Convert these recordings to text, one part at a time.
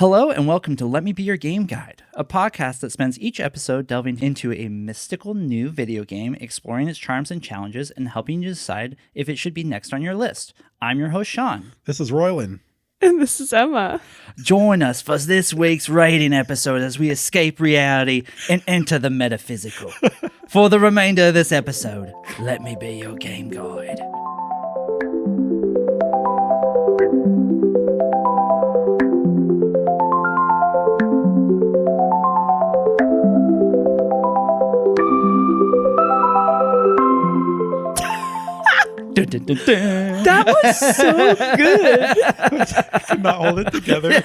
Hello and welcome to Let Me Be Your Game Guide, a podcast that spends each episode delving into a mystical new video game, exploring its charms and challenges, and helping you decide if it should be next on your list. I'm your host, Shawn. This is Rylan. And this is Emma. Join us for this week's rating episode as we escape reality and enter the metaphysical. For the remainder of this episode, let me be your game guide. Dun, dun, dun, dun. That was so good. I could not hold it together.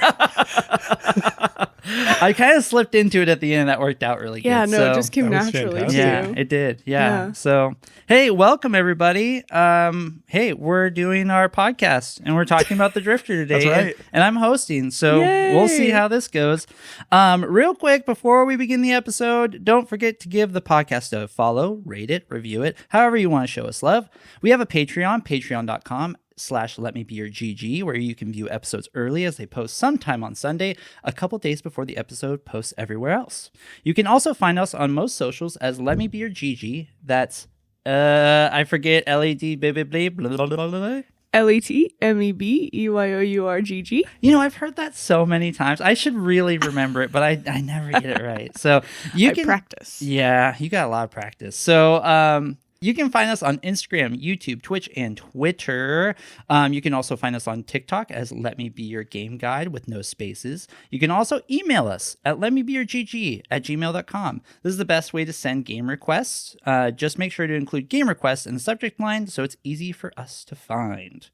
I kind of slipped into it at the end. That worked out really good. Yeah, no, so. it just came That was naturally fantastic. too. Yeah, it did. Yeah. Yeah. So, hey, welcome everybody. Hey, we're doing our podcast and we're talking about the Drifter today. That's right. And I'm hosting, so Yay. we'll see how this goes. Real quick, before we begin the episode, don't forget to give the podcast a follow, rate it, review it, however you want to show us love. We have a Patreon, patreon.com/letmebeyourgg, where you can view episodes early as they post sometime on Sunday, a couple days before the episode posts everywhere else. You can also find us on most socials as Let Me Be Your GG. That's I forget LAD blah, blah, blah, blah, blah, blah, blah. LATMEBEYOURGG. You know, I've heard that so many times. I should really remember it, but I never get it right. So you can practice. Yeah, you got a lot of practice. So you can find us on Instagram, YouTube, Twitch, and Twitter. You can also find us on TikTok as Let Me Be Your Game Guide with no spaces. You can also email us at letmebeyourgg@gmail.com. This is the best way to send game requests. Just make sure to include game requests in the subject line so it's easy for us to find.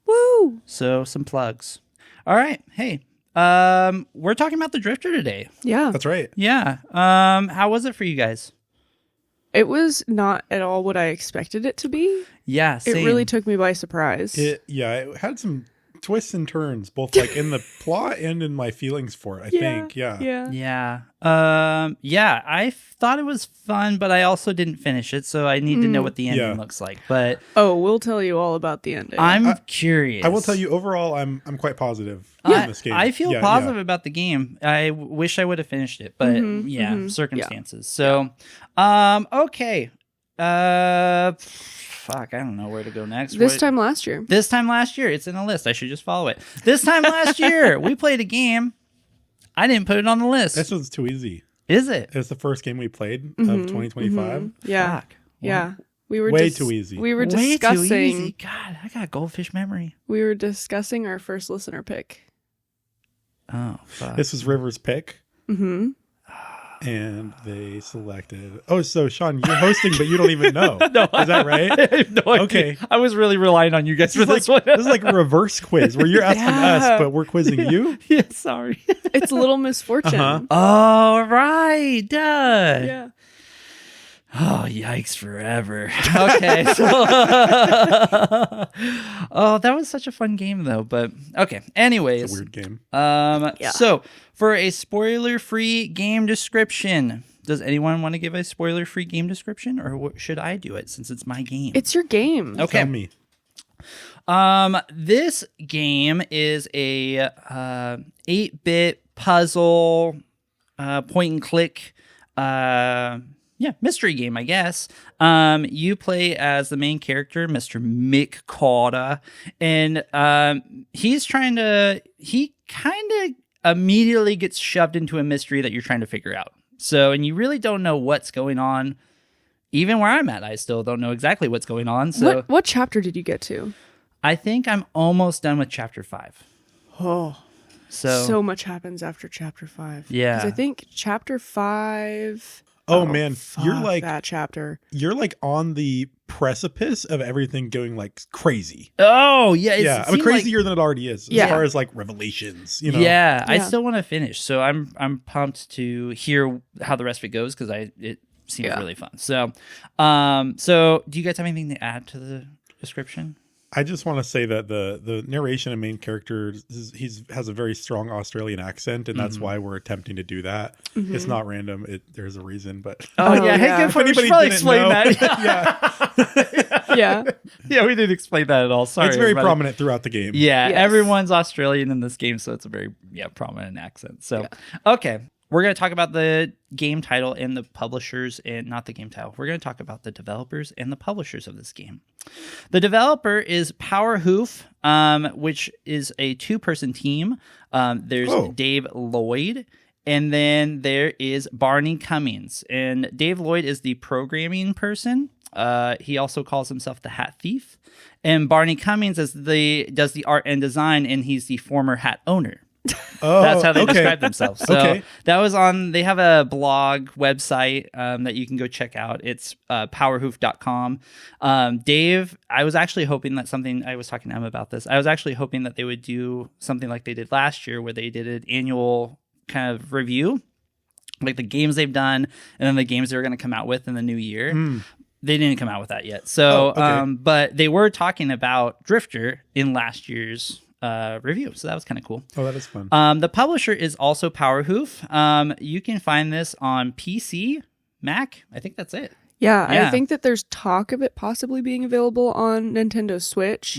Woo! So some plugs. All right. Hey, we're talking about the Drifter today. Yeah. That's right. Yeah. How was it for you guys? It was not at all what I expected it to be. Yeah, same. It really took me by surprise. It had some twists and turns, both like in the plot and in my feelings for it, I think. Yeah. Yeah. Yeah, I thought it was fun, but I also didn't finish it, so I need to know what the ending Yeah. looks like. But Oh, we'll tell you all about the ending. I'm curious. I will tell you, overall, I'm quite positive I, in this game. I feel Yeah, positive about the game. I wish I would have finished it, but circumstances. So, okay. Fuck, I don't know where to go next. This time last year. This time last year, it's in a list. I should just follow it. This time last year, we played a game. I didn't put it on the list. This one's too easy. Is it? It's the first game we played of 2025. Yeah. Fuck. Yeah. We were Way too easy. We were Way too easy. discussing. God, I got goldfish memory. We were discussing our first listener pick. Oh, fuck. This was River's pick, Mm-hmm. and they selected. Oh, so Shawn, you're hosting, but you don't even know. No, Is that right? I have no idea. Okay. I was really relying on you guys for this one. This is like a reverse quiz where you're asking us, but we're quizzing you. Yeah, sorry. It's a little misfortune. Uh-huh. Oh, right. Duh. Yeah. Oh, yikes forever. Okay. So, oh, that was such a fun game, though. But, okay. Anyways. It's a weird game. So, for a spoiler-free game description, does anyone want to give a spoiler-free game description? Or should I do it since it's my game? It's your game. Okay. Tell me. This game is a 8-bit puzzle, point and click, mystery game, I guess. You play as the main character, Mr. Mick Carter, and he kind of immediately gets shoved into a mystery that you're trying to figure out. So, and you really don't know what's going on. Even where I'm at, I still don't know exactly what's going on. So, What chapter did you get to? I think I'm almost done with chapter 5. Oh, So much happens after chapter 5. Yeah. Because I think chapter 5. Oh, man, you're fuck like that chapter. you're like on the precipice of everything going like crazy. oh yeah, Yeah, I mean seemed like- crazier than it already is Yeah. as far as like revelations. You know. Yeah, I Yeah. still want to finish, so I'm pumped to hear how the rest of it goes because it seems really fun. So, so do you guys have anything to add to the description? I just want to say that the narration and main character has a very strong Australian accent, and that's why we're attempting to do that. It's not random. There's a reason, but Oh, yeah, yeah. hey, good if point. We should anybody probably didn't explain know, that. yeah. Yeah. Yeah, we didn't explain that at all. Sorry. It's very everybody. prominent throughout the game. Yeah, Yes. everyone's Australian in this game, so it's a very prominent accent. So, okay. We're going to talk about the game title and the publishers, and not the game title. We're going to talk about the developers and the publishers of this game. The developer is Powerhoof, which is a 2-person team. There's Dave Lloyd, and then there is Barney Cummings. And Dave Lloyd is the programming person. He also calls himself the Hat Thief. And Barney Cummings does the art and design, and he's the former hat owner. That's how they describe themselves. So that was they have a blog website that you can go check out. It's powerhoof.com. Dave, I was actually hoping that I was talking to Emma about this. I was actually hoping that they would do something like they did last year, where they did an annual kind of review, like the games they've done and then the games they're going to come out with in the new year. They didn't come out with that yet. So, but they were talking about Drifter in last year's review, so that was kind of cool. That is fun. The publisher is also Powerhoof. You can find this on PC, Mac. I think that's it. Yeah, I think that there's talk of it possibly being available on Nintendo Switch,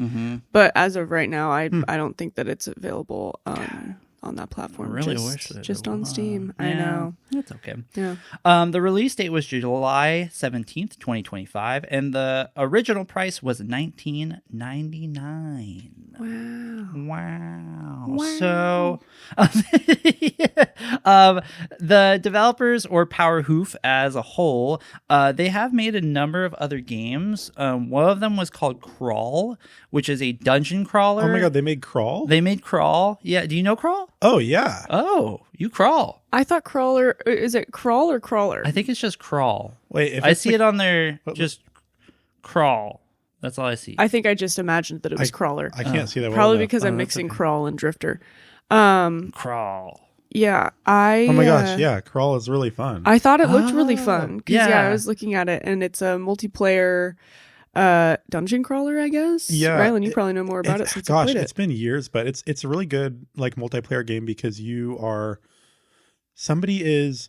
but as of right now, I don't think that it's available on that platform. I really wish that just on Steam. Yeah, I know. That's okay. Yeah. The release date was July 17th, 2025, and the original price was $19.99. Wow. So the developers, or Powerhoof as a whole, they have made a number of other games. One of them was called Crawl, which is a dungeon crawler. Oh my god, they made Crawl? They made Crawl. Yeah. Do you know Crawl? Oh, yeah. Oh, you crawl. I thought Crawler, is it Crawl or Crawler? I think it's just Crawl. Wait, if I see it on there, just Crawl. That's all I see. I think I just imagined that it was Crawler. I can't see that. Probably well because I'm mixing Crawl and Drifter. Crawl. Yeah, Oh my gosh, yeah, Crawl is really fun. I thought it looked really fun. 'Cause, yeah. I was looking at it, and it's a multiplayer dungeon crawler, I guess. Yeah. Rylan, you probably know more about it since you gosh, played it. it's been years, but it's a really good like multiplayer game because somebody is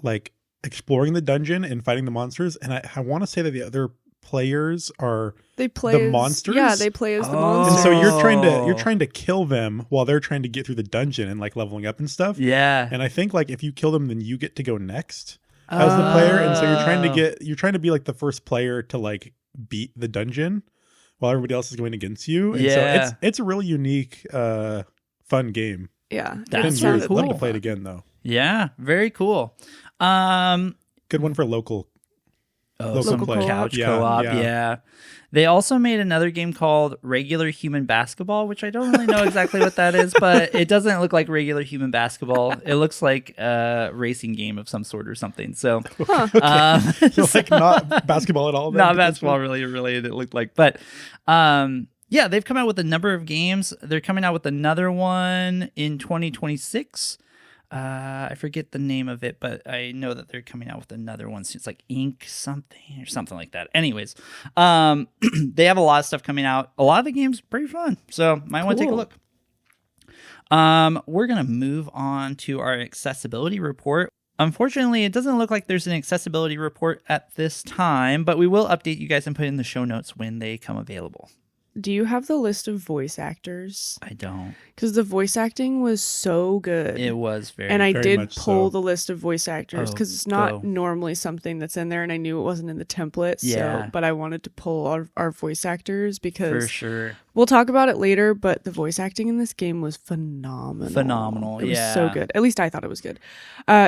like exploring the dungeon and fighting the monsters, and I want to say that the other players are They play the as, monsters. Yeah, they play as the and monsters. so you're trying to kill them while they're trying to get through the dungeon and like leveling up and stuff. Yeah. And I think like if you kill them, then you get to go next as the player, and so you're trying to be like the first player to like beat the dungeon while everybody else is going against you. And so it's a really unique fun game. Yeah, That's It's been years. cool. I'd love to play it again though. Yeah, very cool. Good one for local Local play. Couch Yeah, co-op. yeah. Yeah. They also made another game called Regular Human Basketball, which I don't really know exactly what that is, but it doesn't look like regular human basketball. It looks like a racing game of some sort or something. So, So like not basketball at all. Then, not basketball related, it looked like. But yeah, they've come out with a number of games. They're coming out with another one in 2026. I forget the name of it, but I know that they're coming out with another one. So it's like Ink something or something like that. Anyways, they have a lot of stuff coming out. A lot of the games pretty fun, so might want to take a look. We're gonna move on to our accessibility report. Unfortunately, it doesn't look like there's an accessibility report at this time, but we will update you guys and put in the show notes when they come available. Do you have the list of voice actors? I don't. Because the voice acting was so good. It was very, and I very did much pull so. the list of voice actors because it's not normally something that's in there, and I knew it wasn't in the template. Yeah. So, but I wanted to pull our voice actors because for sure. we'll talk about it later. But the voice acting in this game was phenomenal. Phenomenal. It was yeah. so good. At least I thought it was good.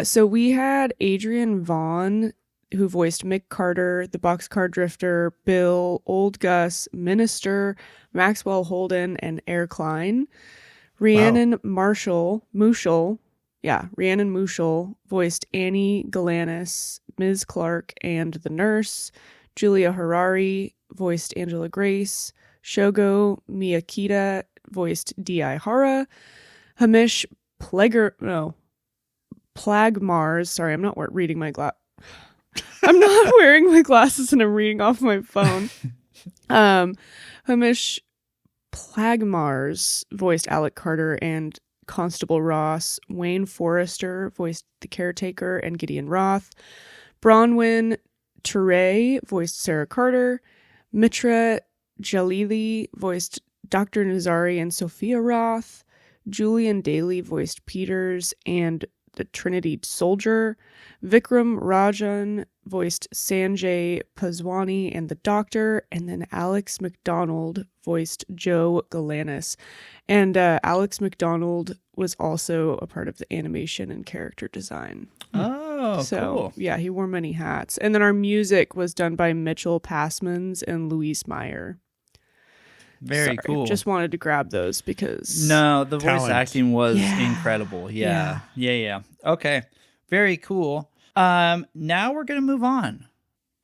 So we had Adrian Vaughn, who voiced Mick Carter, the Boxcar Drifter, Bill, Old Gus, Minister, Maxwell Holden, and Air Klein. Rhiannon Mushel voiced Annie Galanis, Ms. Clark, and the Nurse. Julia Harari voiced Angela Grace. Shogo Miyakita voiced D.I. Hara. Hamish Plagmars. Sorry, I'm not reading my I'm not wearing my glasses and I'm reading off my phone. Hamish Plagmars voiced Alec Carter and Constable Ross. Wayne Forrester voiced the Caretaker and Gideon Roth. Bronwyn Teray voiced Sarah Carter. Mitra Jalili voiced Dr. Nazari and Sophia Roth. Julian Daly voiced Peters and the Trinity Soldier. Vikram Rajan voiced Sanjay Paswani and the Doctor. And then Alex McDonald voiced Joe Galanis. And Alex McDonald was also a part of the animation and character design. Oh, So, cool. yeah, he wore many hats. And then our music was done by Mitchell Passmans and Luis Meyer. Very Sorry, cool. Just wanted to grab those because... No, the voice Talent. acting was Yeah. incredible. Yeah. Okay. Very cool. Now we're going to move on.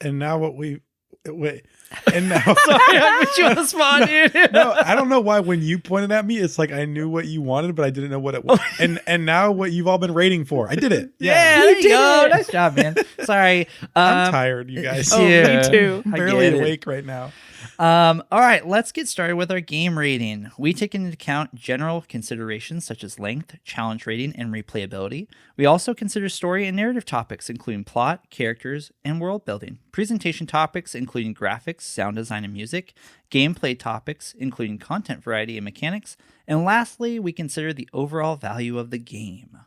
And now what we wait. And now Sorry, I put you on the spot, dude. no, I don't know why when you pointed at me, it's like I knew what you wanted, but I didn't know what it was. And now what you've all been rating for. I did it. Yeah, there you go. Nice job, man. Sorry. I'm tired, you guys. Oh, Yeah. me too. I'm I barely get it. awake right now. All right, let's get started with our game rating. We take into account general considerations such as length, challenge rating, and replayability. We also consider story and narrative topics, including plot, characters, and world building. Presentation topics, including graphics, sound design, and music. Gameplay topics, including content variety and mechanics. And lastly, we consider the overall value of the game.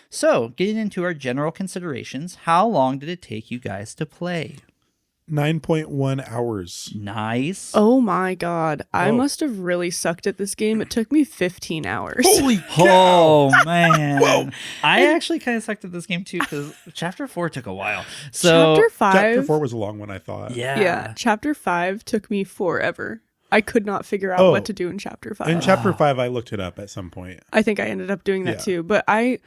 So, getting into our general considerations, how long did it take you guys to play? 9.1 hours. Nice. Oh my god. I Whoa. must have really sucked at this game. It took me 15 hours. Holy Oh man! Whoa. I actually kind of sucked at this game too because Chapter 4 took a while. So Chapter 5. Chapter 4 was a long one, I thought. yeah, Chapter 5 took me forever. I could not figure out Oh. what to do in Chapter 5. In Chapter 5, I looked it up at some point. I think I ended up doing that Yeah. too. But I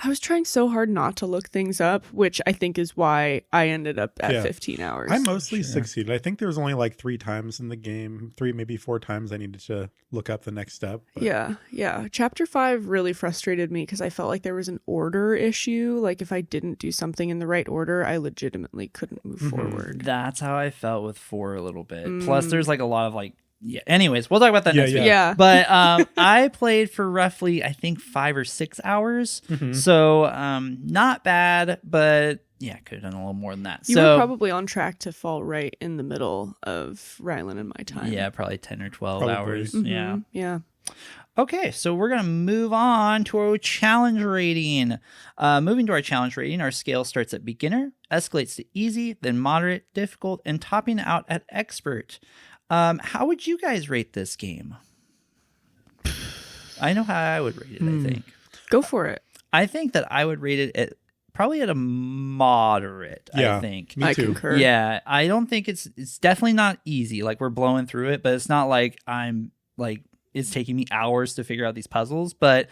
was trying so hard not to look things up, which I think is why I ended up at Yeah. 15 hours. I mostly succeeded. I think there was only like 3 times in the game, 3, maybe 4 times I needed to look up the next step. But Yeah. Chapter 5 really frustrated me because I felt like there was an order issue. Like if I didn't do something in the right order, I legitimately couldn't move forward. that's how I felt with 4 a little bit. Plus, there's like a lot of like. Yeah. Anyways, we'll talk about that Yeah, next yeah. week. Yeah. But I played for roughly, I think, 5 or 6 hours. So not bad, but yeah, could have done a little more than that. You so were probably on track to fall right in the middle of Rylan and my time. yeah, probably 10 or 12 Probably. hours. Mhm. Yeah. Yeah. Okay, so we're going to move on to our challenge rating. Moving to our challenge rating, our scale starts at beginner, escalates to easy, then moderate, difficult, and topping out at expert. How would you guys rate this game? I know how I would rate it, I think. Go for it. I think that I would rate it at probably at a moderate, Yeah. I think. Me I too. concur. Yeah, I don't think it's definitely not easy. Like we're blowing through it, but it's not like I'm like it's taking me hours to figure out these puzzles. But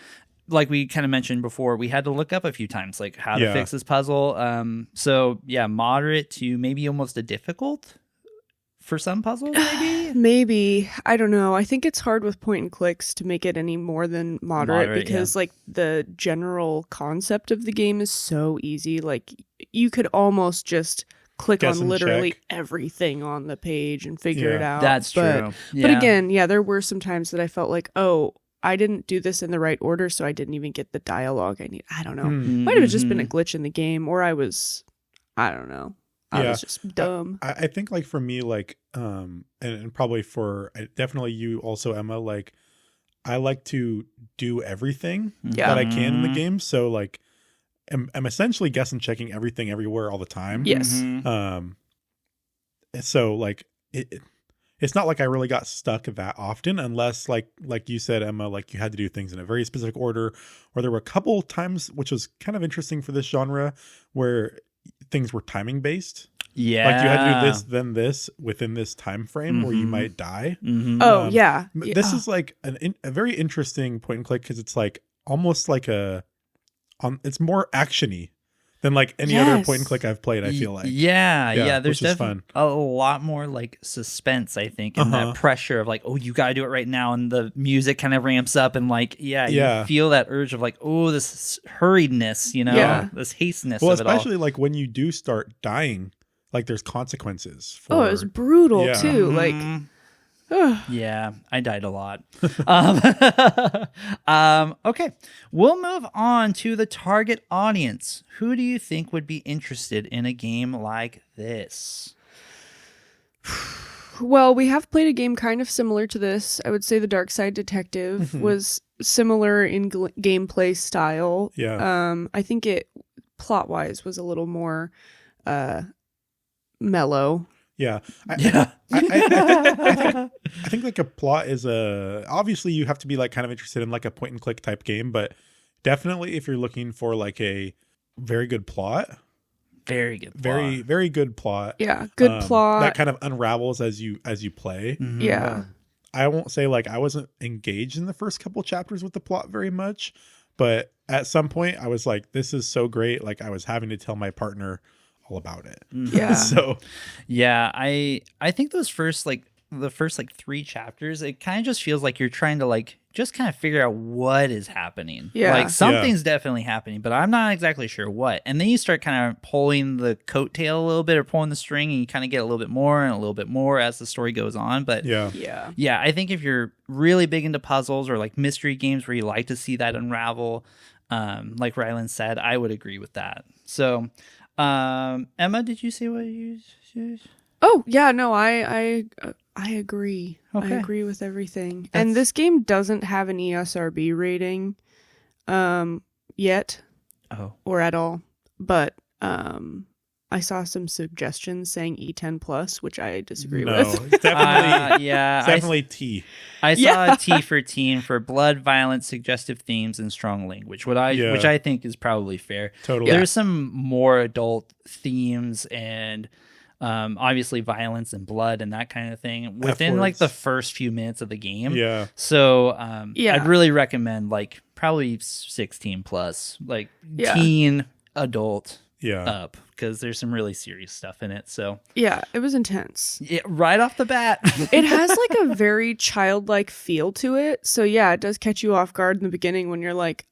like we kind of mentioned before, we had to look up a few times like how to Yeah. fix this puzzle. So yeah, moderate to maybe almost a difficult for some puzzles, maybe. Maybe. I don't know. I think it's hard with point and clicks to make it any more than moderate because like the general concept of the game is so easy. Like you could almost just click Guess on and literally check. everything on the page and figure Yeah. it out. That's true. But again, yeah, there were some times that I felt like, oh, I didn't do this in the right order, so I didn't even get the dialogue I need. I don't know. Might have just been a glitch in the game, or I don't know. I Yeah. was just dumb. I think like for me, like, and probably for definitely you also, Emma, like I like to do everything Yeah. that I can in the game. So like I'm essentially guess and checking everything everywhere all the time. Yes. And so like it's not like I really got stuck that often unless like you said, Emma, like you had to do things in a very specific order, or there were a couple times, which was kind of interesting for this genre, where things were timing based. Yeah. Like you had to do this, then this within this time frame, or you might die. Mhm. Oh, Um, yeah. This is like a very interesting point and click because it's like almost like it's more actiony than like any other Yes. point and click I've played. I feel like yeah, Yeah, there's which is definitely a lot more like suspense, I think, and Uh-huh. that pressure of like, oh, you gotta do it right now, and the music kind of ramps up, and like, Yeah. you feel that urge of like, oh, this hurriedness, Yeah. this hasteness well, of it all. especially like when you do start dying, like there's consequences for. Oh, it was brutal Yeah. too. Like Mhm. Yeah, I died a lot. Okay, we'll move on to the target audience. Who do you think would be interested in a game like this? Well, we have played a game kind of similar to this. I would say the Dark Side Detective was similar in gameplay style. Yeah. I think it plot-wise was a little more mellow. Yeah. Yeah. I think like a plot is obviously you have to be like kind of interested in like a point and click type game, but definitely if you're looking for like a very good plot, Very good plot. very good plot. Yeah, good plot. That kind of unravels as you play. Mhm. Yeah. I won't say like I wasn't engaged in the first couple chapters with the plot very much, but at some point I was like, this is so great. Like I was having to tell my partner all about it. Yeah. So Yeah, I think the first 3 chapters, it kind of just feels like you're trying to like just kind of figure out what is happening. Yeah. Like something's definitely happening, but I'm not exactly sure what. And then you start kind of pulling the coattail a little bit or pulling the string, and you kind of get a little bit more and a little bit more as the story goes on. But Yeah. yeah, I think if you're really big into puzzles or like mystery games where you like to see that unravel, like Rylan said, I would agree with that. So, Emma, did you see what you? Oh, yeah, no, I agree. Okay. I agree with everything. And this game doesn't have an ESRB rating yet Oh, or at all. But I saw some suggestions saying E10 plus, which I disagree no, with. it's definitely yeah, definitely T. I saw a T for teen for blood, violence, suggestive themes, and strong language, which I think is probably fair. Totally. There's some more adult themes and obviously violence and blood and that kind of thing within like the first few minutes of the game. Yeah. So Yeah. I'd really recommend like probably 16 plus, like Yeah. teen, adult Yeah. up, because there's some really serious stuff in it. So Yeah, it was intense. yeah, right off the bat. It has like a very childlike feel to it. So yeah, it does catch you off guard in the beginning when you're like,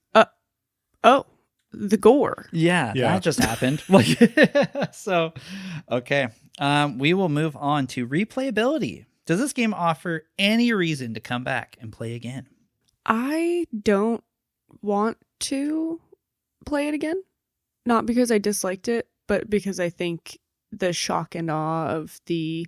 oh, the gore. Yeah, Yeah. that just happened. Like, so, okay. We will move on to replayability. Does this game offer any reason to come back and play again? I don't want to play it again. Not because I disliked it, but because I think the shock and awe of the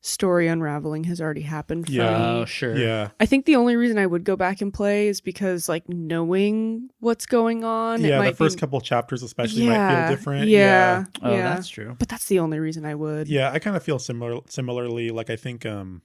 story unraveling has already happened for Yeah. me. Oh, sure. Yeah. I think the only reason I would go back and play is because like knowing what's going on. Yeah. it might The first be... couple chapters especially might feel different. Yeah. Oh, yeah. that's true. But that's the only reason I would. Yeah, I kind of feel similarly. Like I think kind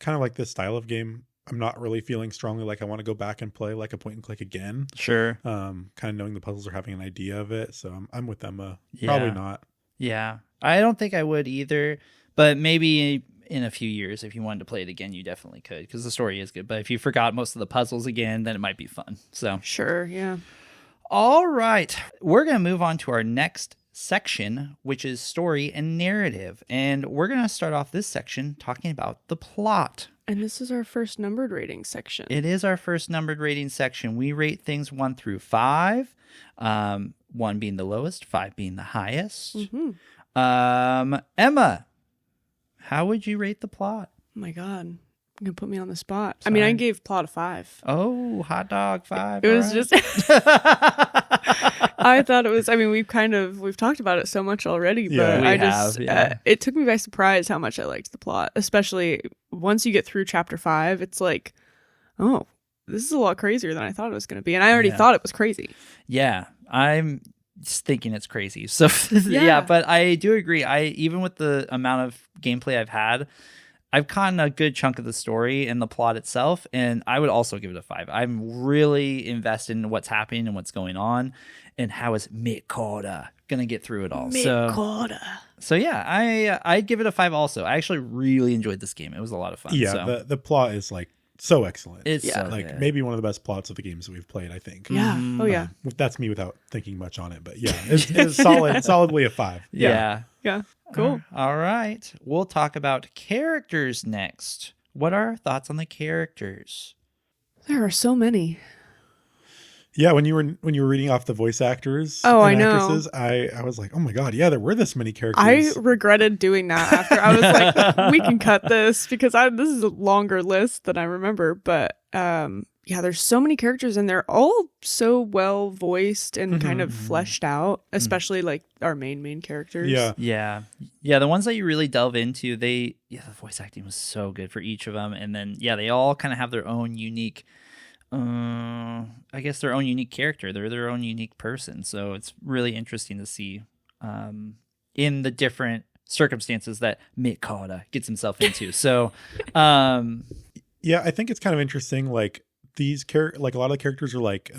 of like this style of game, I'm not really feeling strongly like I want to go back and play like a point and click again. Sure. Kind of knowing the puzzles or having an idea of it. So I'm with Emma. Yeah. Probably not. Yeah. I don't think I would either, but maybe in a few years, if you wanted to play it again, you definitely could, because the story is good. But if you forgot most of the puzzles again, then it might be fun. So, Sure, yeah. all right. We're going to move on to our next section, which is story and narrative. And we're going to start off this section talking about the plot. And this is our first numbered rating section. It is our first numbered rating section. We rate things 1 through 5, 1 being the lowest, 5 being the highest. Mm-hmm. Emma, how would you rate the plot? Oh my God. You're going to put me on the spot. Sorry. I mean, I gave plot a 5. Oh, hot dog 5. It was all right. just... I thought it was... I mean, we've talked about it so much already, but Yeah. We I just... have, yeah. it took me by surprise how much I liked the plot, especially once you get through chapter 5. It's like, oh, this is a lot crazier than I thought it was going to be. And I already Yeah. thought it was crazy. Yeah, I'm just thinking it's crazy. So yeah. Yeah. But I do agree. Even with the amount of gameplay I've had, I've caught a good chunk of the story and the plot itself, and I would also give it a 5. I'm really invested in what's happening and what's going on, and how is Mick Carter gonna get through it all. Mick Carter. So yeah, I'd give it a 5 also. I actually really enjoyed this game. It was a lot of fun. Yeah. so. The plot is like so excellent. It's Yeah. so like good. maybe one of the best plots of the games that we've played, I think. Yeah. Oh, yeah. That's me without thinking much on it, but yeah, it's solidly a 5. Yeah. Yeah. Cool. All right. We'll talk about characters next. What are our thoughts on the characters? There are so many. Yeah, when you were reading off the voice actors Oh, and I know. actresses, I was like, oh my god, yeah, there were this many characters. I regretted doing that after. I was like, we can cut this because this is a longer list than I remember. But yeah, there's so many characters and they're all so well voiced and kind of fleshed out, especially like our main characters. Yeah. Yeah, the ones that you really delve into, the voice acting was so good for each of them. And then, they all kind of have their own unique, I guess their own unique character. They're their own unique person. So it's really interesting to see in the different circumstances that Mick Carter gets himself into. So, yeah, I think it's kind of interesting. Like these like a lot of the characters are like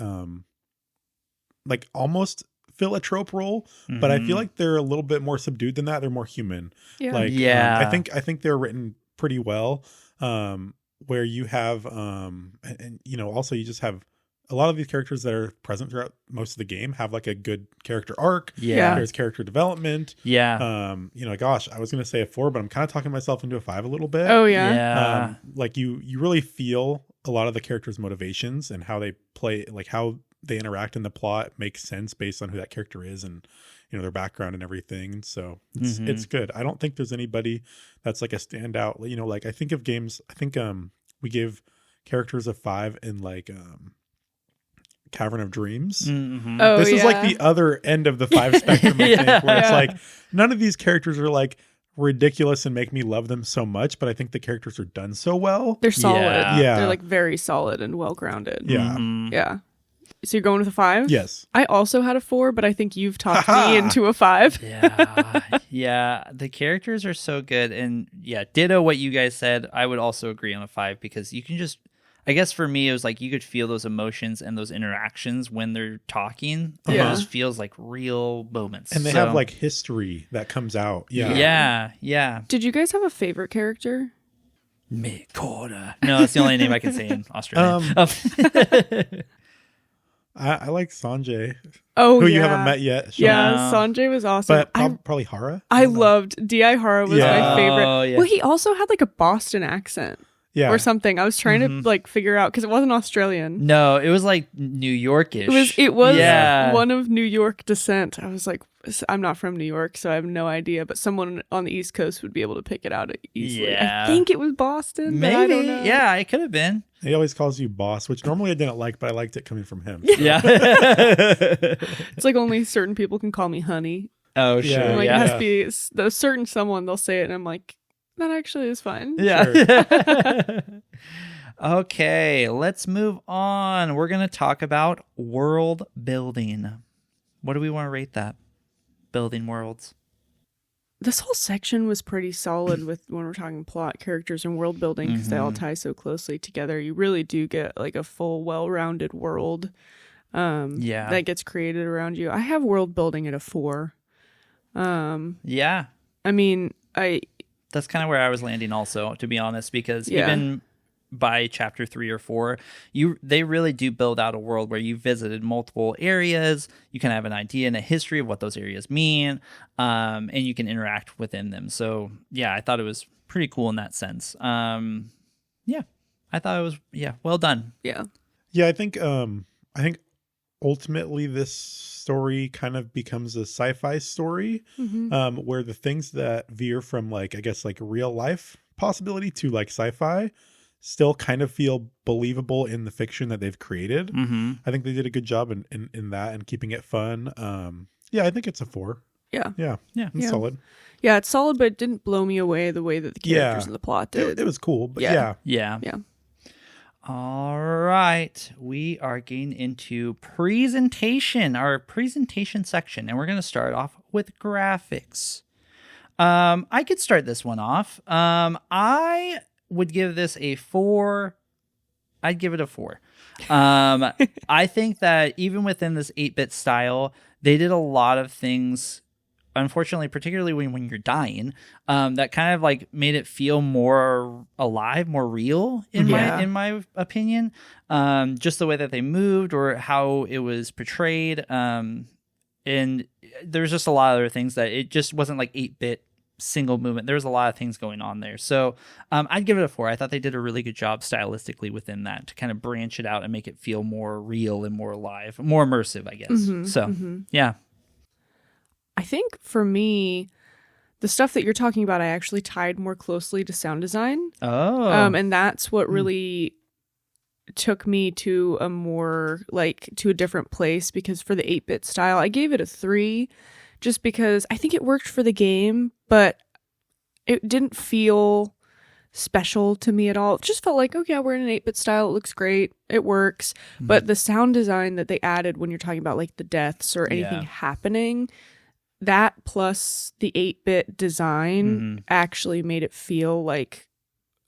almost fill a trope role, but I feel like they're a little bit more subdued than that. They're more human. Yeah. Like, Yeah. I think they're written pretty well. Where you have, and you know, also you just have a lot of these characters that are present throughout most of the game have like a good character arc. Yeah. There's character development. Yeah. You know, gosh, I was going to say a 4, but I'm kind of talking myself into a 5 a little bit. Oh yeah. Yeah. Like you really feel a lot of the characters' motivations and how they play, like how they interact in the plot makes sense based on who that character is and, you know, their background and everything. So it's good. I don't think there's anybody that's like a standout. You know, like I think of games, I think we gave characters a 5 in like Cavern of Dreams. Oh, This is like the other end of the 5 spectrum, I think, where it's like none of these characters are like ridiculous and make me love them so much, but I think the characters are done so well. They're solid. Yeah. They're like very solid and well grounded. Yeah. Yeah. So you're going with a 5? Yes. I also had a 4, but I think you've talked me into a 5. Yeah. The characters are so good. And ditto what you guys said. I would also agree on a 5 because you can just, I guess for me, it was like you could feel those emotions and those interactions when they're talking. It just feels like real moments. And they have like history that comes out. Yeah. Yeah. Did you guys have a favorite character? Mick Carter. No, that's the only name I can say in Australian. I like Sanjay, Oh, who yeah. you haven't met yet. Shawn. Yeah, Sanjay was awesome. But probably Hara. I loved D.I. Hara was my favorite. Oh, yeah. Well, he also had like a Boston accent Yeah. or something. I was trying to like figure out because it wasn't Australian. No, it was like New Yorkish. It was Yeah. one of New York descent. I was like, I'm not from New York, so I have no idea. But someone on the East Coast would be able to pick it out easily. Yeah. I think it was Boston. But I don't Maybe. know. Yeah, it could have been. He always calls you boss, which normally I didn't like, but I liked it coming from him. Yeah. It's like only certain people can call me honey. Oh, Yeah. sure. Like Yeah. it has to be the certain someone. They'll say it, and I'm like, that actually is fine. Yeah. Okay, let's move on. We're going to talk about world building. What do we want to rate that? Building worlds. This whole section was pretty solid with when we're talking plot, characters, and world building because they all tie so closely together. You really do get like a full, well-rounded world that gets created around you. I have world building at a 4. Yeah. I mean, That's kind of where I was landing also, to be honest, because even by chapter 3 or 4, they really do build out a world where you visited multiple areas. You can have an idea and a history of what those areas mean, and you can interact within them. So I thought it was pretty cool in that sense. I thought it was well done. Yeah. I think ultimately this story kind of becomes a sci-fi story, where the things that veer from like, I guess, like real life possibility to like sci-fi still kind of feel believable in the fiction that they've created. I think they did a good job in that and keeping it fun. I think it's a 4. Yeah. It's solid. Yeah, it's solid, but it didn't blow me away the way that the characters in the plot did. It was cool, but Yeah. All right. We are getting into presentation, our presentation section, and we're going to start off with graphics. I could start this one off. I would give this a 4. I'd give it a 4. I think that even within this 8-bit style, they did a lot of things, unfortunately, particularly when you're dying, that kind of like made it feel more alive, more real in my opinion. Just the way that they moved or how it was portrayed. And there's just a lot of other things that it just wasn't like 8-bit single movement. There's a lot of things going on there. So I'd give it a 4. I thought they did a really good job stylistically within that to kind of branch it out and make it feel more real and more alive, more immersive, I guess. Yeah. I think for me, the stuff that you're talking about, I actually tied more closely to sound design. Oh. And that's what really took me to a more to a different place, because for the 8-bit style, I gave it a 3 just because I think it worked for the game, but it didn't feel special to me at all. It just felt like, okay, we're in an 8-bit style. It looks great. It works. But the sound design that they added when you're talking about the deaths or anything happening, that plus the 8-bit design actually made it feel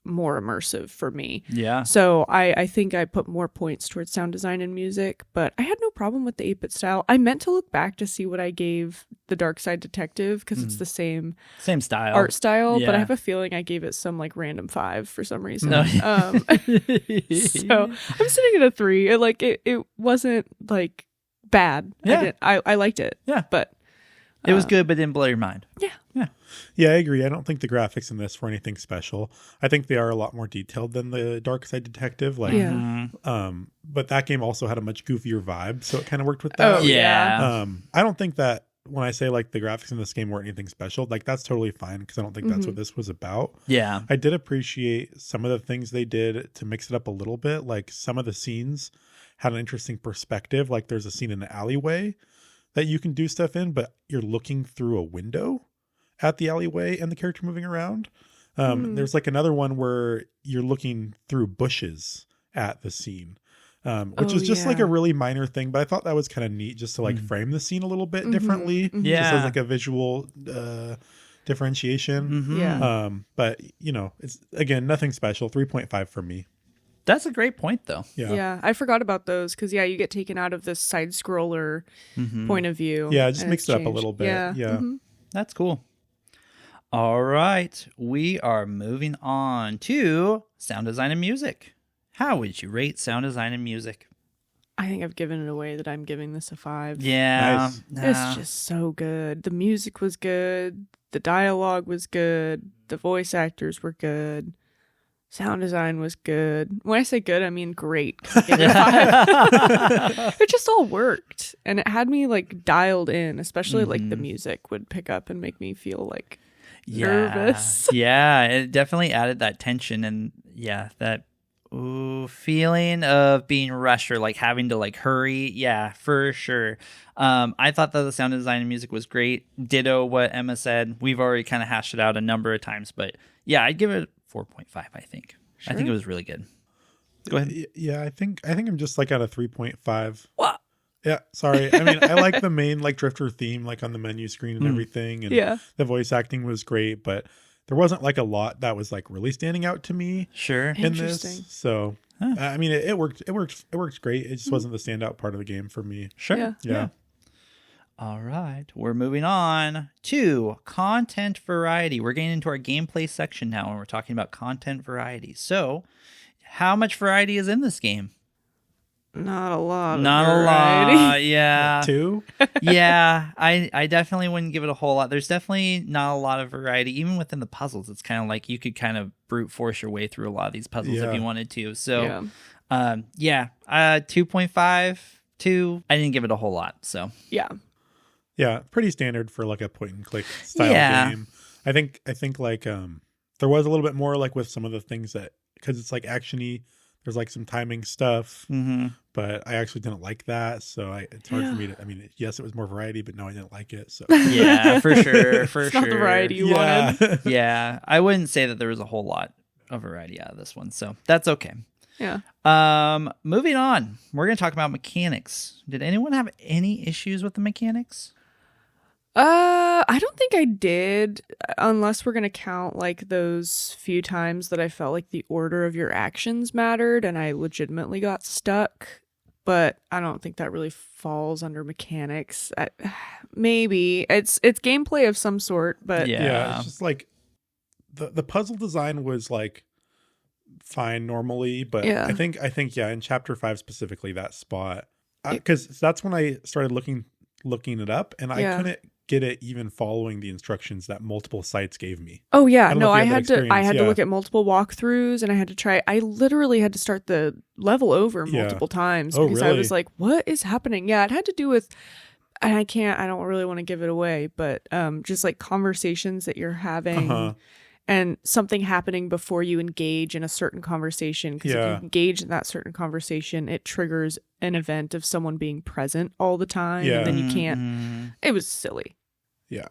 more immersive for me. Yeah. So I think I put more points towards sound design and music, but I had no problem with the 8-bit style. I meant to look back to see what I gave the Dark Side Detective, because it's the same style, art style, but I have a feeling I gave it some random 5 for some reason. No. So I'm sitting at a 3. It wasn't bad. Yeah. I liked it. Yeah. But it was good, but didn't blow your mind. Yeah. Yeah. Yeah, I agree. I don't think the graphics in this were anything special. I think they are a lot more detailed than the Dark Side Detective. But that game also had a much goofier vibe, so it kind of worked with that. Oh, yeah. I don't think that when I say the graphics in this game weren't anything special, that's totally fine, because I don't think that's what this was about. Yeah. I did appreciate some of the things they did to mix it up a little bit. Some of the scenes had an interesting perspective. There's a scene in the alleyway that you can do stuff in, but you're looking through a window at the alleyway and the character moving around. There's another one where you're looking through bushes at the scene, which is just a really minor thing, but I thought that was kind of neat just to frame the scene a little bit differently. Yeah. Just as a visual differentiation. Yeah. But it's again, nothing special. 3.5 for me. That's a great point, though. Yeah. I forgot about those, because you get taken out of this side scroller point of view. Yeah, just mix it up a little bit. Yeah. That's cool. All right. We are moving on to sound design and music. How would you rate sound design and music? I think I've given it away that I'm giving this a 5. Nice. It's just so good. The music was good. The dialogue was good. The voice actors were good. Sound design was good. When I say good, I mean great. It just all worked. And it had me that in, especially the music would pick up and make me feel nervous. Yeah, it definitely added that tension and that feeling of being rushed or having to hurry. Yeah, for sure. I thought that the sound design and music was great. Ditto what Emma said. We've already kind of hashed it out a number of times, but yeah, I'd give it 4.5, I think. Sure. I think it was really good. Go ahead. Yeah, I think I'm just at a 3.5. What? Yeah, sorry. I mean, I like the main Drifter theme on the menu screen and everything, and the voice acting was great, but there wasn't a lot that was really standing out to me. Sure. In this, so I mean, it worked. It worked great. It just wasn't the standout part of the game for me. Sure. Yeah. All right, we're moving on to content variety. We're getting into our gameplay section now, and we're talking about content variety. So, how much variety is in this game? Not a lot. Not a lot. Yeah. 2? Yeah, I definitely wouldn't give it a whole lot. There's definitely not a lot of variety, even within the puzzles. It's kind of you could kind of brute force your way through a lot of these puzzles if you wanted to. So, 2.5, 2. I didn't give it a whole lot. So yeah, pretty standard for a point and click style game. I think there was a little bit more with some of the things that, because it's actiony. There's some timing stuff, but I actually didn't like that. So it's hard for me to, I mean, yes, it was more variety, but no, I didn't like it. So yeah, for sure. It's not the variety you wanted. Yeah. I wouldn't say that there was a whole lot of variety out of this one. So that's okay. Yeah. Moving on, we're going to talk about mechanics. Did anyone have any issues with the mechanics? I don't think I did, unless we're gonna count those few times that I felt the order of your actions mattered and I legitimately got stuck. But I don't think that really falls under mechanics. Maybe it's gameplay of some sort, but yeah, it's just the puzzle design was fine normally, but I think in chapter 5 specifically, that spot, because that's when I started looking it up, and I couldn't get it even following the instructions that multiple sites gave me. Oh yeah, don't no, know if I you had that to experience. look at multiple walkthroughs, and I had to try. I literally had to start the level over Yeah. multiple times Oh, because I really? was like, "What is happening?" Yeah, it had to do with, and I don't really want to give it away, but just like conversations that you're having. Uh-huh. And something happening before you engage in a certain conversation. Because if you Yeah. engage in that certain conversation, it triggers an event of someone being present all the time. Yeah. And then you can't. Mhm. It was silly. Yeah.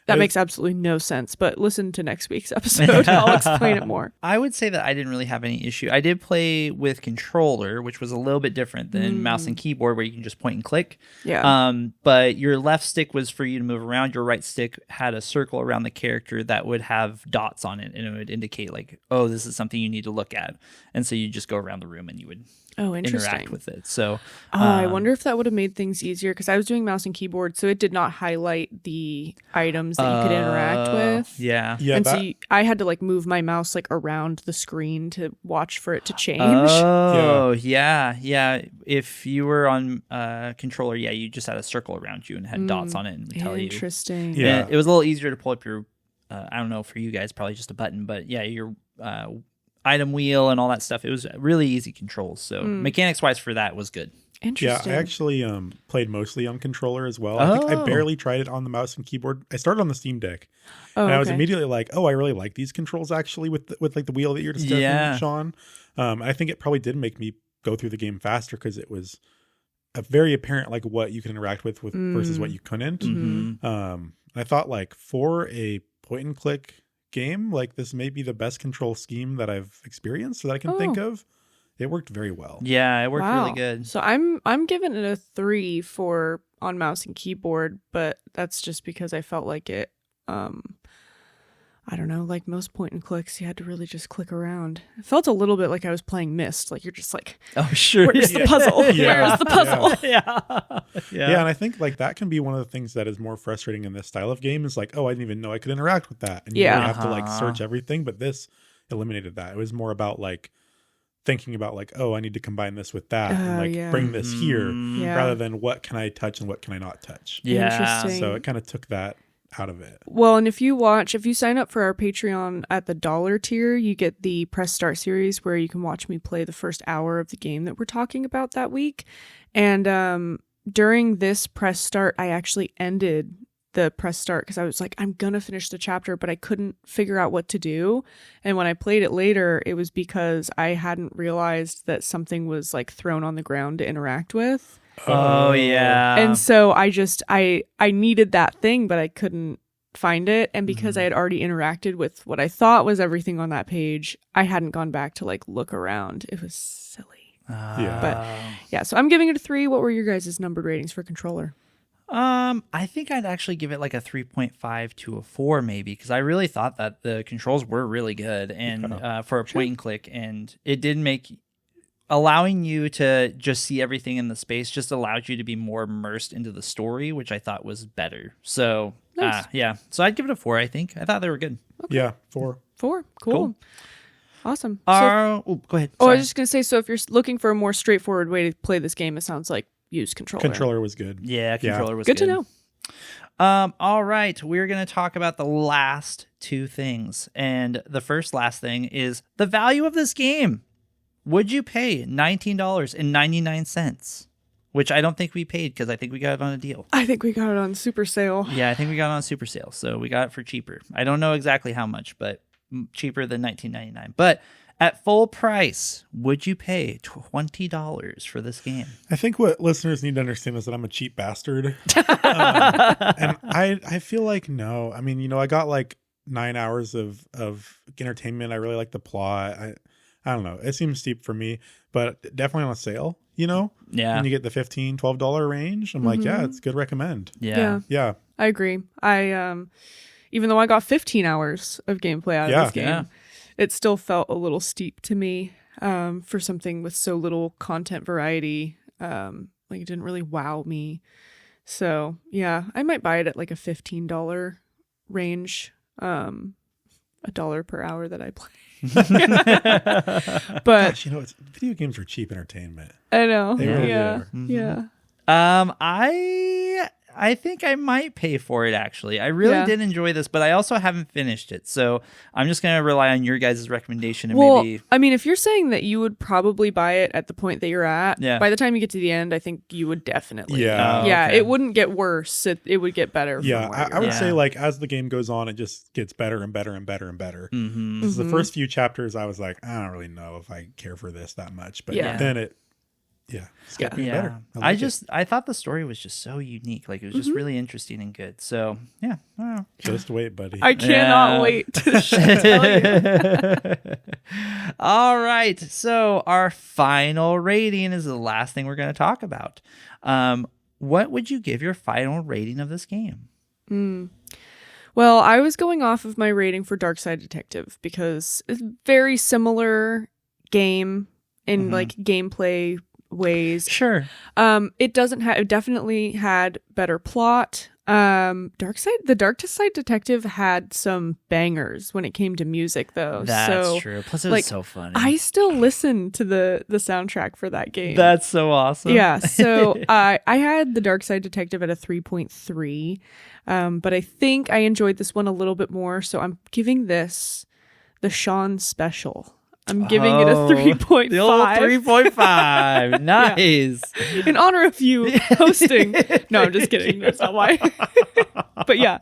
That It's- makes absolutely no sense. But listen to next week's episode. I'll explain it more. I would say that I didn't really have any issue. I did play with controller, which was a little bit different than mouse and keyboard, where you can just point and click. Yeah. But your left stick was for you to move around. Your right stick had a circle around the character that would have dots on it, and it would indicate like, oh, this is something you need to look at. And so you just go around the room and you would Oh, interesting. interact with it. So I wonder if that would have made things easier because I was doing mouse and keyboard, so it did not highlight the items that you could interact with. Yeah. Yeah. And that, so I had to like move my mouse like around the screen to watch for it to change. Oh, yeah. If you were on controller, you just had a circle around you and had dots on it and would tell you. Interesting. Yeah. And it was a little easier to pull up your, I don't know, for you guys, probably just a button, but yeah, your item wheel and all that stuff. It was really easy controls. So mechanics wise for that was good. yeah, Interesting. I actually played mostly on controller as well. I think I Oh. barely tried it on the mouse and keyboard. I started on the Steam Deck. Oh, And I was okay. immediately like, oh, I really like these controls actually with like the wheel that you're discussing, Yeah. Shawn. I think it probably did make me go through the game faster because it was a very apparent like what you can interact with versus what you couldn't. Mm-hmm. I thought like for a point and click game, like this may be the best control scheme that I've experienced that I can think of. It worked very well. Yeah, it worked Wow. really good. So I'm giving it a 3 for on mouse and keyboard, but that's just because I felt like it. I don't know, like most point and clicks, you had to really just click around. It felt a little bit like I was playing Myst. Like you're just like, Oh, sure. where's the puzzle? Yeah. Where's the puzzle? yeah. Yeah, and I think like that can be one of the things that is more frustrating in this style of game is like, oh, I didn't even know I could interact with that. And you Yeah. really have to like Uh-huh. search everything, but this eliminated that. It was more about like thinking about like, oh, I need to combine this with that and Oh, like yeah. bring this here Yeah. rather than what can I touch and what can I not touch. Yeah. Interesting. So it kind of took that out of it. Well, and if you sign up for our Patreon at the $1 tier, you get the Press Start series where you can watch me play the first hour of the game that we're talking about that week. And during this Press Start, I actually ended the Press Start because I was like, I'm going to finish the chapter, but I couldn't figure out what to do. And when I played it later, it was because I hadn't realized that something was like thrown on the ground to interact with. Oh, yeah. And so I needed that thing, but I couldn't find it. And because I had already interacted with what I thought was everything on that page, I hadn't gone back to like look around. It was silly. Yeah. But yeah, so I'm giving it a 3. What were your guys' numbered ratings for controller? I think I'd actually give it like a 3.5 to a 4 maybe, because I really thought that the controls were really good and for a point and click, and it did make allowing you to just see everything in the space just allowed you to be more immersed into the story, which I thought was better. So Nice. yeah, so I'd give it a 4. I think I thought they were good. Yeah, 4. 4. Cool. Awesome. Go ahead. I Sorry. was just gonna say, so if you're looking for a more straightforward way to play this game, it sounds like use controller. Controller was good. Yeah, controller was Good to know. All right, we're going to talk about the last 2 things. And the last thing is the value of this game. Would you pay $19.99? Which I don't think we paid because I think we got it on a deal. I think we got it on super sale. Yeah, I think we got it on super sale. So we got it for cheaper. I don't know exactly how much, but cheaper than $19.99. But at full price, would you pay $20 for this game? I think what listeners need to understand is that I'm a cheap bastard. And I feel like no. I mean, I got like 9 hours of entertainment. I really like the plot. I don't know. It seems steep for me, but definitely on a sale, Yeah. When you get the $15, $12 range, I'm like, yeah, it's good recommend. Yeah. Yeah. I agree. I even though I got 15 hours of gameplay out of this game, Yeah. it still felt a little steep to me for something with so little content variety. Like it didn't really wow me. So yeah, I might buy it at like a $15 range, $1 per hour that I play. But Gosh, video games are cheap entertainment. I know, They really yeah, are. yeah. I think I might pay for it, actually. I really did enjoy this, but I also haven't finished it. So I'm just going to rely on your guys' recommendation and maybe... I mean, if you're saying that you would probably buy it at the point that you're at, by the time you get to the end, I think you would definitely. Yeah. Okay. It wouldn't get worse. It would get better. Yeah, I would say like as the game goes on, it just gets better and better and better and better. The first few chapters, I was like, I don't really know if I care for this that much. But then it... it's getting better. I thought the story was just so unique. Like it was just really interesting and good. So I don't know. Just wait, buddy. I cannot wait to tell you. All right. So our final rating is the last thing we're going to talk about. What would you give your final rating of this game? Well, I was going off of my rating for Darkside Detective because it's a very similar game in like gameplay ways. Sure. It definitely had better plot. The Darkside Detective had some bangers when it came to music though. That's true. Plus it was so funny. I still listen to the soundtrack for that game. That's so awesome. Yeah. So I had the Darkside Detective at a 3.3. But I think I enjoyed this one a little bit more. So I'm giving this the Shawn special. I'm giving it a 3.5. The old 3.5. Nice. In honor of you hosting. No, I'm just kidding. That's not why. But yeah,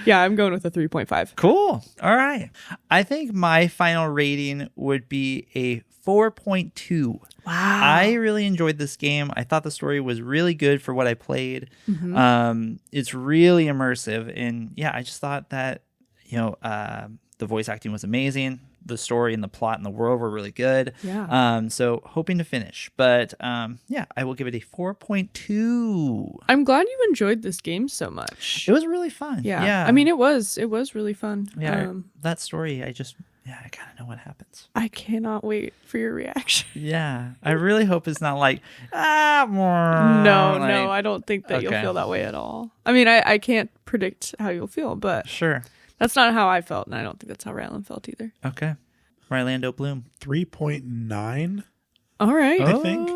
I'm going with a 3.5. Cool. All right. I think my final rating would be a 4.2. Wow. I really enjoyed this game. I thought the story was really good for what I played. It's really immersive. And I just thought that, the voice acting was amazing. The story and the plot and the world were really good. Yeah. So hoping to finish. But I will give it a 4.2. I'm glad you enjoyed this game so much. It was really fun. Yeah. I mean, it was really fun. Yeah. That story, I kind of know what happens. I cannot wait for your reaction. Yeah. I really hope it's not like, no, I don't think that you'll feel that way at all. I mean, I can't predict how you'll feel, but sure. That's not how I felt, and I don't think that's how Rylan felt either. Okay. Rylando Bloom. 3.9. All right. I think.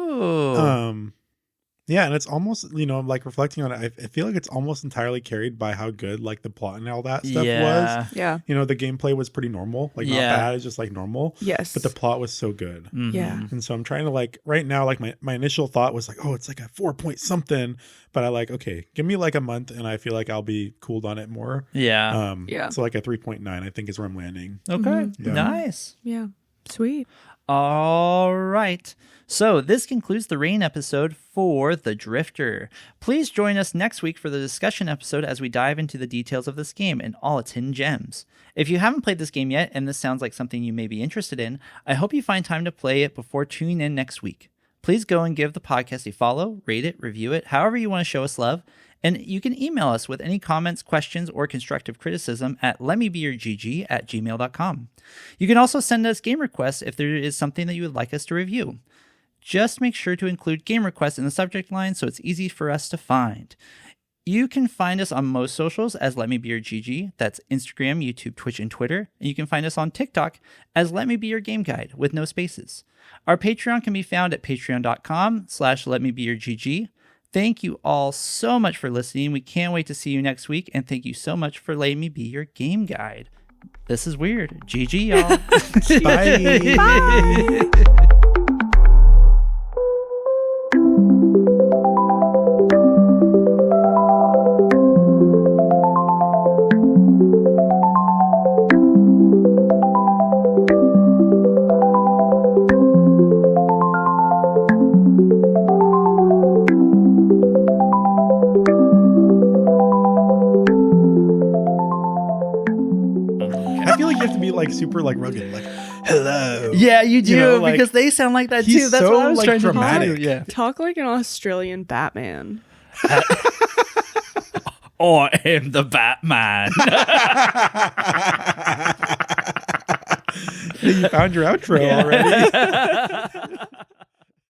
And it's almost, like reflecting on it, I feel like it's almost entirely carried by how good like the plot and all that stuff was. Yeah. The gameplay was pretty normal. Like not bad, it's just like normal. Yes. But the plot was so good. Yeah. And so I'm trying to like right now, like my initial thought was like, oh, it's like a 4 point something. But I like, okay, give me like a month and I feel like I'll be cooled on it more. Yeah. So like a 3.9, I think is where I'm landing. Okay. Yeah. Nice. Yeah. Sweet. All right. So this concludes the rain episode for The Drifter. Please join us next week for the discussion episode as we dive into the details of this game and all its hidden gems. If you haven't played this game yet and this sounds like something you may be interested in, I hope you find time to play it before tuning in next week. Please go and give the podcast a follow, rate it, review it, however you want to show us love. And you can email us with any comments, questions, or constructive criticism at letmebeyourgg@gmail.com. You can also send us game requests if there is something that you would like us to review. Just make sure to include game requests in the subject line so it's easy for us to find. You can find us on most socials as Let Me Be Your GG. That's Instagram, YouTube, Twitch, and Twitter. And you can find us on TikTok as Let Me Be Your Game Guide with no spaces. Our Patreon can be found at patreon.com/letmebeyourgg. Thank you all so much for listening. We can't wait to see you next week. And thank you so much for letting me be your game guide. This is weird. GG, y'all. Bye. Bye. Like super like rugged, like hello. Yeah, you do because they sound like that too. That's so, what I was trying dramatic. to do. Yeah, talk like an Australian Batman. I am the Batman. You found your outro already.